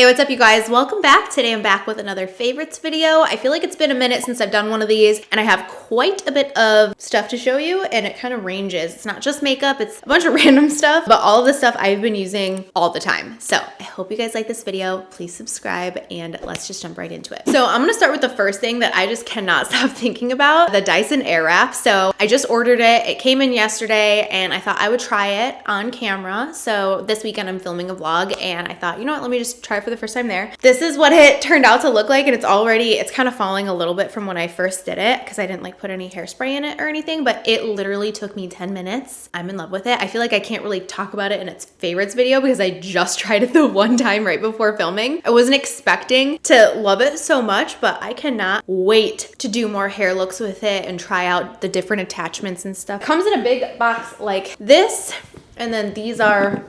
Hey, what's up you guys? Welcome back. Today I'm back with another favorites video. I feel like it's been a minute since I've done one of these and I have quite a bit of stuff to show you and it kind of ranges. It's not just makeup, it's a bunch of random stuff, but all of the stuff I've been using all the time. So I hope you guys like this video. Please subscribe and let's just jump right into it. So I'm gonna start with the first thing that I just cannot stop thinking about, the Dyson Airwrap. So I just ordered it. It came in yesterday and I thought I would try it on camera. So this weekend I'm filming a vlog and I thought, you know what, let me just try it for the first time there. This is what it turned out to look like, and it's kind of falling a little bit from when I first did it because I didn't like put any hairspray in it or anything, but it literally took me 10 minutes. I'm in love with it. I feel like I can't really talk about it in its favorites video because I just tried it the one time right before filming. I wasn't expecting to love it so much, but I cannot wait to do more hair looks with it and try out the different attachments and stuff. It comes in a big box like this, and then these are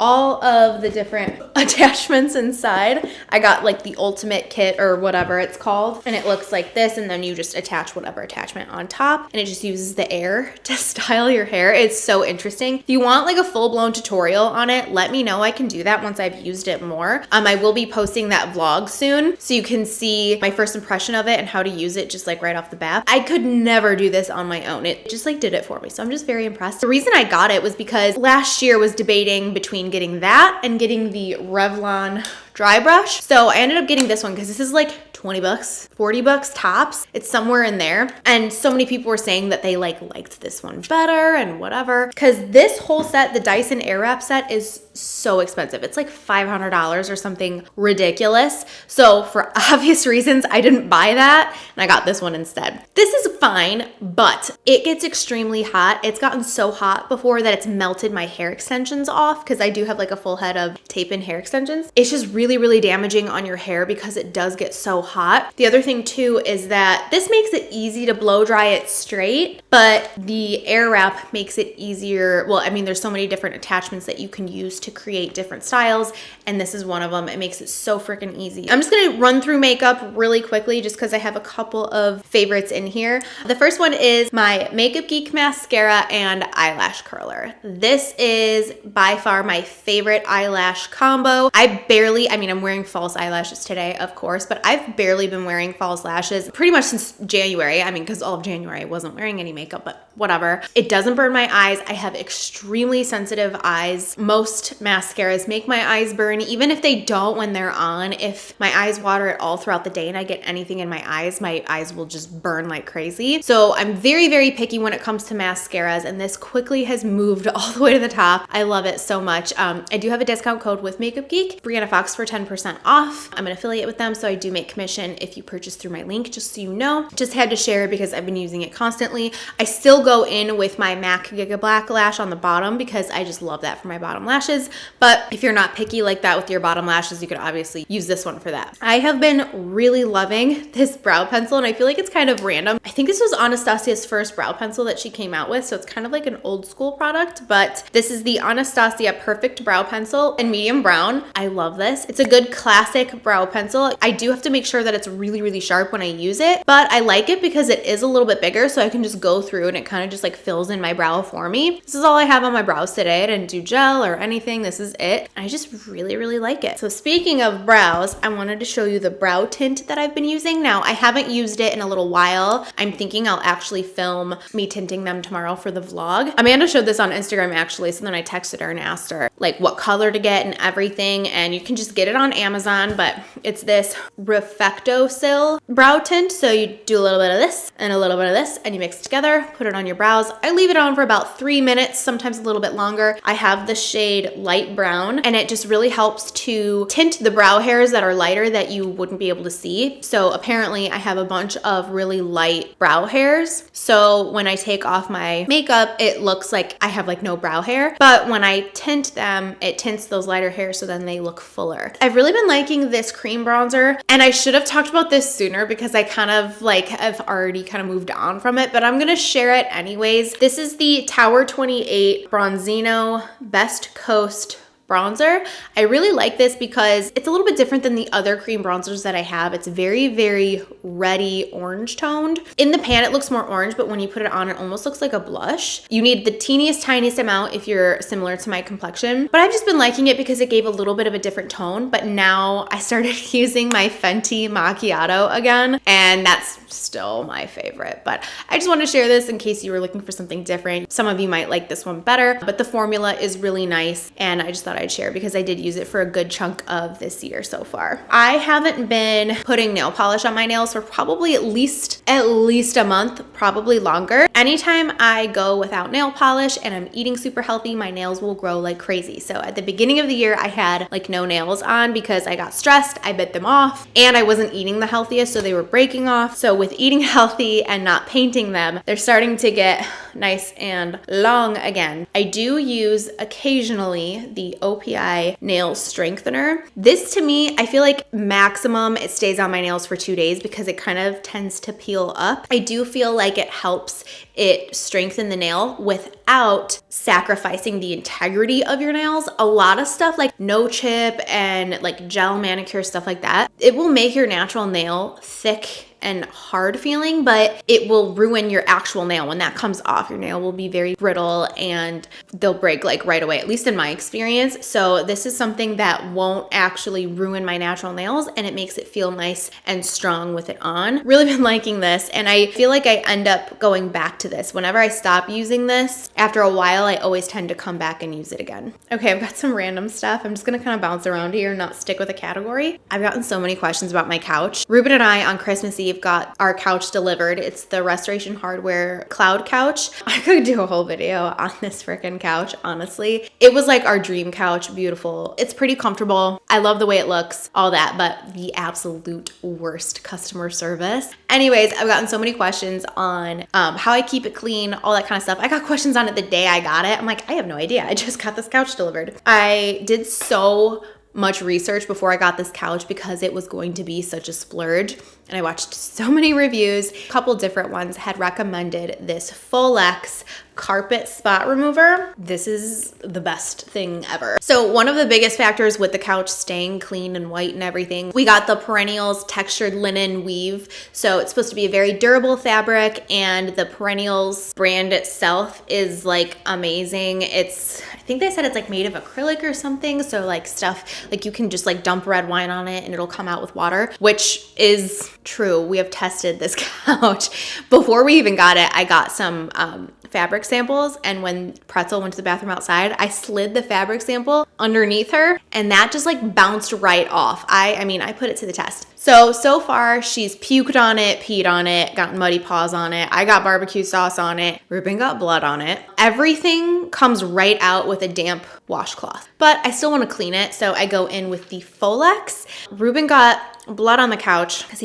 all of the different attachments inside. I got like the ultimate kit or whatever it's called, and it looks like this, and then you just attach whatever attachment on top and it just uses the air to style your hair. It's so interesting. If you want like a full-blown tutorial on it, let me know. I can do that once I've used it more. I will be posting that vlog soon so you can see my first impression of it and how to use it just like right off the bat. I could never do this on my own. It just like did it for me, so I'm just very impressed. The reason I got it was because last year was debating between getting that and getting the Revlon dry brush. So I ended up getting this one because this is like 20 bucks, 40 bucks tops. It's somewhere in there. And so many people were saying that they liked this one better and whatever. Because this whole set, the Dyson Airwrap set, is so expensive. It's like $500 or something ridiculous. So for obvious reasons, I didn't buy that and I got this one instead. This is fine, but it gets extremely hot. It's gotten so hot before that it's melted my hair extensions off because I do have like a full head of tape-in hair extensions. It's just really, really damaging on your hair because it does get so hot. The other thing too is that this makes it easy to blow dry it straight, but the Airwrap makes it easier. Well, I mean, there's so many different attachments that you can use to create different styles, and this is one of them. It makes it so freaking easy. I'm just gonna run through makeup really quickly just because I have a couple of favorites in here. The first one is my Makeup Geek mascara and eyelash curler. This is by far my favorite eyelash combo. I mean, I'm wearing false eyelashes today, of course, but I've barely been wearing false lashes pretty much since January. I mean, because all of January I wasn't wearing any makeup, but whatever. It doesn't burn my eyes. I have extremely sensitive eyes. Most mascaras make my eyes burn, even if they don't when they're on. If my eyes water at all throughout the day and I get anything in my eyes will just burn like crazy. So I'm very, very picky when it comes to mascaras, and this quickly has moved all the way to the top. I love it so much. I do have a discount code with Makeup Geek, Brianna Fox, for 10% off. I'm an affiliate with them, so I do make commission if you purchase through my link, just so you know. Just had to share because I've been using it constantly. I still go in with my MAC Giga Black lash on the bottom because I just love that for my bottom lashes. But if you're not picky like that with your bottom lashes, you could obviously use this one for that. I have been really loving this brow pencil, and I feel like it's kind of random. I think this was Anastasia's first brow pencil that she came out with, so it's kind of like an old school product, but this is the Anastasia Perfect Brow Pencil in medium brown. I love this. It's a good classic brow pencil. I do have to make sure that it's really, really sharp when I use it, but I like it because it is a little bit bigger, so I can just go through and it kind of just like fills in my brow for me. This is all I have on my brows today. I didn't do gel or anything. This is it. I just really, really like it. So speaking of brows, I wanted to show you the brow tint that I've been using. Now, I haven't used it in a little while. I'm thinking I'll actually film me tinting them tomorrow for the vlog. Amanda showed this on Instagram actually, so then I texted her and asked her like what color to get and everything, and you can just get it on Amazon, but it's this Reflecto-Sil brow tint. So you do a little bit of this and a little bit of this and you mix it together, put it on your brows. I leave it on for about 3 minutes, sometimes a little bit longer. I have the shade light brown, and it just really helps to tint the brow hairs that are lighter that you wouldn't be able to see. So apparently I have a bunch of really light brow hairs. So when I take off my makeup, it looks like I have like no brow hair, but when I tint them, it tints those lighter hairs so then they look fuller. I've really been liking this cream bronzer, and I should have talked about this sooner because I kind of like have already kind of moved on from it, but I'm gonna share it anyways. This is the Tower 28 Bronzino Best Coast bronzer. I really like this because it's a little bit different than the other cream bronzers that I have. It's very, very reddy orange toned. In the pan, it looks more orange, but when you put it on, it almost looks like a blush. You need the teeniest, tiniest amount if you're similar to my complexion. But I've just been liking it because it gave a little bit of a different tone. But now I started using my Fenty Macchiato again, and that's still my favorite. But I just wanted to share this in case you were looking for something different. Some of you might like this one better, but the formula is really nice, and I just thought I'd share because I did use it for a good chunk of this year so far. I haven't been putting nail polish on my nails for probably at least a month, probably longer. Anytime I go without nail polish and I'm eating super healthy, my nails will grow like crazy. So at the beginning of the year, I had like no nails on because I got stressed, I bit them off, and I wasn't eating the healthiest, so they were breaking off. So with eating healthy and not painting them, they're starting to get nice and long again. I do use occasionally the OPI nail strengthener. This to me, I feel like maximum it stays on my nails for 2 days because it kind of tends to peel up. I do feel like it helps it strengthen the nail without sacrificing the integrity of your nails. A lot of stuff like no chip and like gel manicure, stuff like that, it will make your natural nail thick and hard feeling, but it will ruin your actual nail. When that comes off, your nail will be very brittle and they'll break like right away, at least in my experience. So this is something that won't actually ruin my natural nails, and it makes it feel nice and strong with it on. Really been liking this, and I feel like I end up going back to this. Whenever I stop using this, after a while, I always tend to come back and use it again. Okay, I've got some random stuff. I'm just gonna kind of bounce around here and not stick with a category. I've gotten so many questions about my couch. Ruben and I on Christmas Eve got our couch delivered. It's the Restoration Hardware cloud couch. I could do a whole video on this freaking couch, honestly. It was like our dream couch, beautiful. It's pretty comfortable. I love the way it looks, all that, but the absolute worst customer service. Anyways, I've gotten so many questions on how I keep it clean, all that kind of stuff. I got questions on it the day I got it. I'm like, I have no idea. I just got this couch delivered. I did so much research before I got this couch because it was going to be such a splurge. And I watched so many reviews. A couple different ones had recommended this Folex carpet spot remover. This is the best thing ever. So one of the biggest factors with the couch staying clean and white and everything, we got the Perennials textured linen weave. So it's supposed to be a very durable fabric, and the Perennials brand itself is like amazing. I think they said it's like made of acrylic or something. So like stuff, like you can just like dump red wine on it and it'll come out with water, which is true. We have tested this couch. Before we even got it, I got some fabric samples, and when Pretzel went to the bathroom outside, I slid the fabric sample underneath her, and that just like bounced right off. I mean, I put it to the test. So far, she's puked on it, peed on it, gotten muddy paws on it. I got barbecue sauce on it. Ruben got blood on it. Everything comes right out with a damp washcloth, but I still want to clean it, so I go in with the Folex. Ruben got blood on the couch because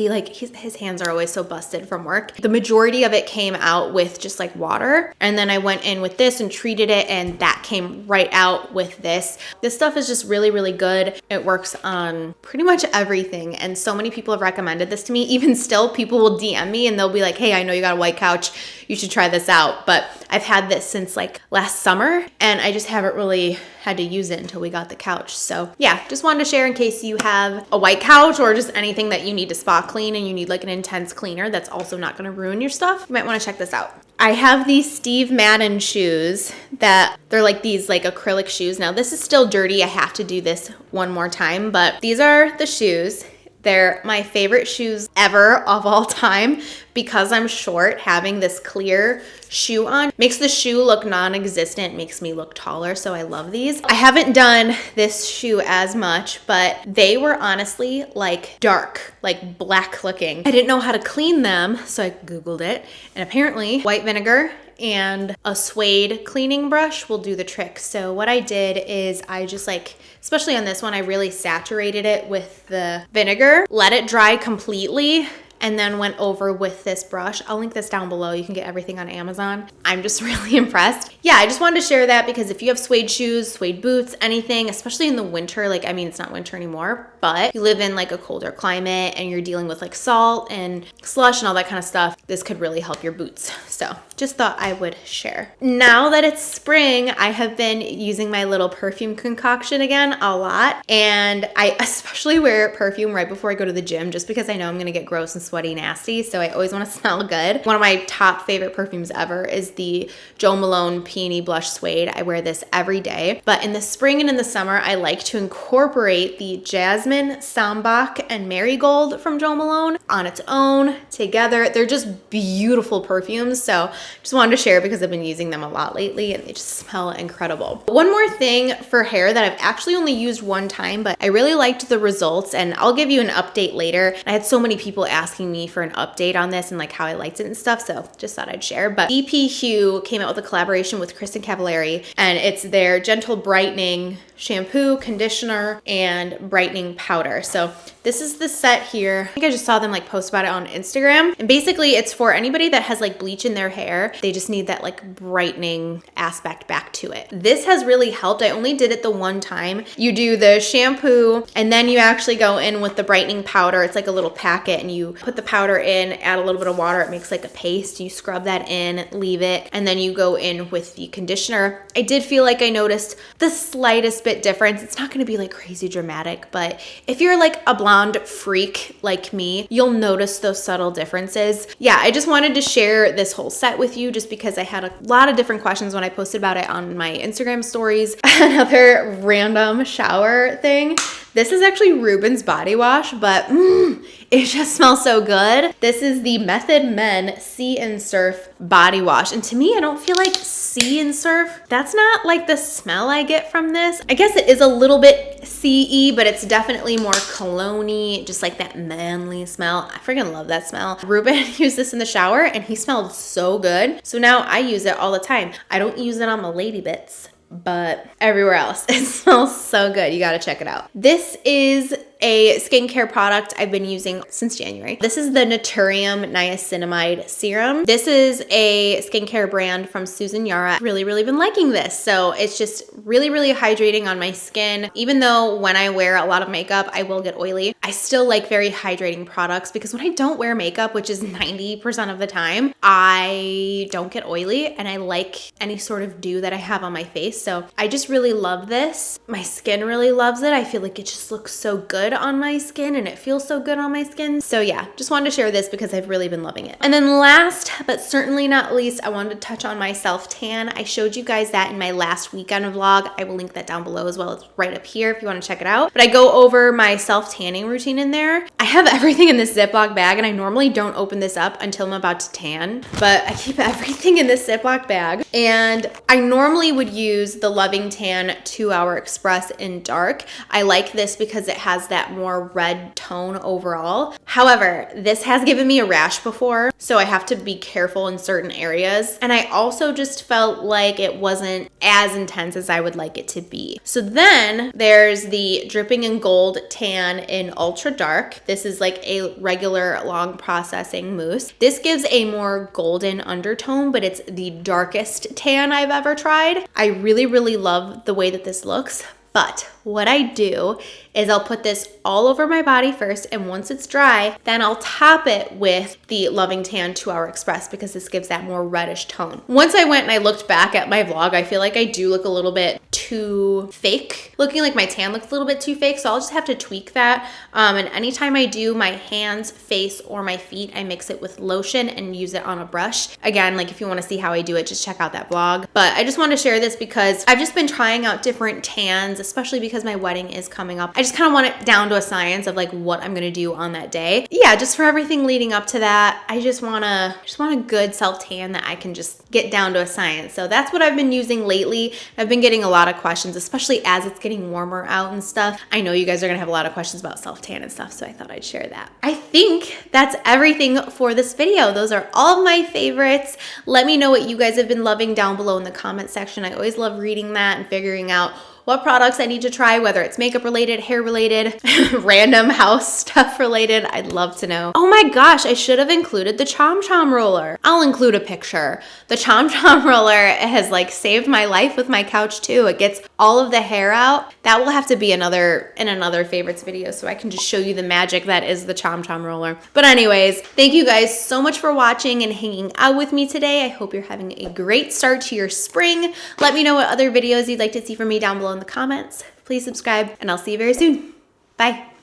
his hands are always so busted from work. The majority of it came out with just like water, and then I went in with this and treated it, and that came right out with this. This stuff is just really, really good. It works on pretty much everything, and so many people have recommended this to me. Even still, people will DM me and they'll be like, hey, I know you got a white couch, you should try this out. But I've had this since like last summer, and I just haven't really had to use it until we got the couch. So yeah, just wanted to share in case you have a white couch or just anything that you need to spot clean and you need like an intense cleaner that's also not going to ruin your stuff. You might want to check this out. I have these Steve Madden shoes that they're like these like acrylic shoes. Now this is still dirty. I have to do this one more time, but these are the shoes. They're my favorite shoes ever of all time because I'm short. Having this clear shoe on makes the shoe look non-existent, makes me look taller, so I love these. I haven't done this shoe as much, but they were honestly like dark, like black looking. I didn't know how to clean them, so I Googled it, and apparently white vinegar and a suede cleaning brush will do the trick. So what I did is I just like, especially on this one, I really saturated it with the vinegar, let it dry completely, and then went over with this brush. I'll link this down below. You can get everything on Amazon. I'm just really impressed. Yeah, I just wanted to share that because if you have suede shoes, suede boots, anything, especially in the winter, like, I mean, it's not winter anymore, but you live in like a colder climate and you're dealing with like salt and slush and all that kind of stuff, this could really help your boots. So just thought I would share. Now that it's spring, I have been using my little perfume concoction again a lot. And I especially wear perfume right before I go to the gym just because I know I'm gonna get gross and sweaty nasty. So I always wanna smell good. One of my top favorite perfumes ever is the Jo Malone Peony Blush Suede. I wear this every day. But in the spring and in the summer, I like to incorporate the Jasmine, Sambac, and Marigold from Jo Malone on its own, together. They're just beautiful perfumes. So just wanted to share because I've been using them a lot lately and they just smell incredible. One more thing for hair that I've actually only used one time, but I really liked the results and I'll give you an update later. I had so many people asking me for an update on this and like how I liked it and stuff, so just thought I'd share. But DP Hue came out with a collaboration with Kristen Cavallari and it's their Gentle Brightening shampoo, conditioner, and brightening powder. So this is the set here. I think I just saw them like post about it on Instagram. And basically it's for anybody that has like bleach in their hair. They just need that like brightening aspect back to it. This has really helped. I only did it the one time. You do the shampoo and then you actually go in with the brightening powder. It's like a little packet and you put the powder in, add a little bit of water. It makes like a paste. You scrub that in, leave it, and then you go in with the conditioner. I did feel like I noticed the slightest bit difference. It's not going to be like crazy dramatic, but if you're like a blonde freak like me, you'll notice those subtle differences. Yeah, I just wanted to share this whole set with you just because I had a lot of different questions when I posted about it on my Instagram stories. Another random shower thing. This is actually Ruben's body wash, but it just smells so good. This is the Method Men Sea and Surf body wash. And to me, I don't feel like sea and surf. That's not like the smell I get from this. I guess it is a little bit sea-y, but it's definitely more cologne-y, just like that manly smell. I freaking love that smell. Ruben used this in the shower and he smelled so good. So now I use it all the time. I don't use it on my lady bits, but everywhere else. It smells so good. You gotta check it out. This is a skincare product I've been using since January. This is the Naturium Niacinamide Serum. This is a skincare brand from Susan Yara. Really been liking this. So it's just really hydrating on my skin. Even though when I wear a lot of makeup, I will get oily, I still like very hydrating products because when I don't wear makeup, which is 90% of the time, I don't get oily and I like any sort of dew that I have on my face. So I just really love this. My skin really loves it. I feel like it just looks so good on my skin and it feels so good on my skin. So yeah, just wanted to share this because I've really been loving it. And then last but certainly not least, I wanted to touch on my self tan. I showed you guys that in my last weekend vlog. I will link that down below as well. It's right up here if you want to check it out. But I go over my self tanning routine in there. I have everything in this Ziploc bag and I normally don't open this up until I'm about to tan, but I keep everything in this Ziploc bag. And I normally would use the Loving Tan 2-Hour Express in dark. I like this because it has that more red tone overall. However, this has given me a rash before, so I have to be careful in certain areas. And I also just felt like it wasn't as intense as I would like it to be. So then there's the Dripping in Gold Tan in Ultra Dark. This is like a regular long processing mousse. This gives a more golden undertone, but it's the darkest tan I've ever tried. I really love the way that this looks. But what I do is I'll put this all over my body first, and once it's dry, then I'll top it with the Loving Tan 2-Hour Express because this gives that more reddish tone. Once I went and I looked back at my vlog, I feel like I do look a little bit too fake. Looking like my tan looks a little bit too fake, so I'll just have to tweak that. And anytime I do my hands, face, or my feet, I mix it with lotion and use it on a brush. Again, like if you want to see how I do it, just check out that vlog. But I just want to share this because I've just been trying out different tans, especially because my wedding is coming up. I just kind of want it down to a science of like what I'm gonna do on that day. Yeah, just for everything leading up to that, I just want a good self tan that I can just get down to a science. So that's what I've been using lately. I've been getting a lot of questions, especially as it's getting warmer out and stuff. I know you guys are gonna have a lot of questions about self tan and stuff, so I thought I'd share that. I think that's everything for this video. Those are all of my favorites. Let me know what you guys have been loving down below in the comment section. I always love reading that and figuring out what products I need to try, whether it's makeup related, hair related, random house stuff related. I'd love to know. Oh my gosh, I should have included the Chom Chom roller. I'll include a picture. The Chom Chom roller has like saved my life with my couch too. It gets all of the hair out. That will have to be in another favorites video so I can just show you the magic that is the Chom Chom roller. But anyways, thank you guys so much for watching and hanging out with me today. I hope you're having a great start to your spring. Let me know what other videos you'd like to see from me down below in the comments. Please subscribe and I'll see you very soon. Bye.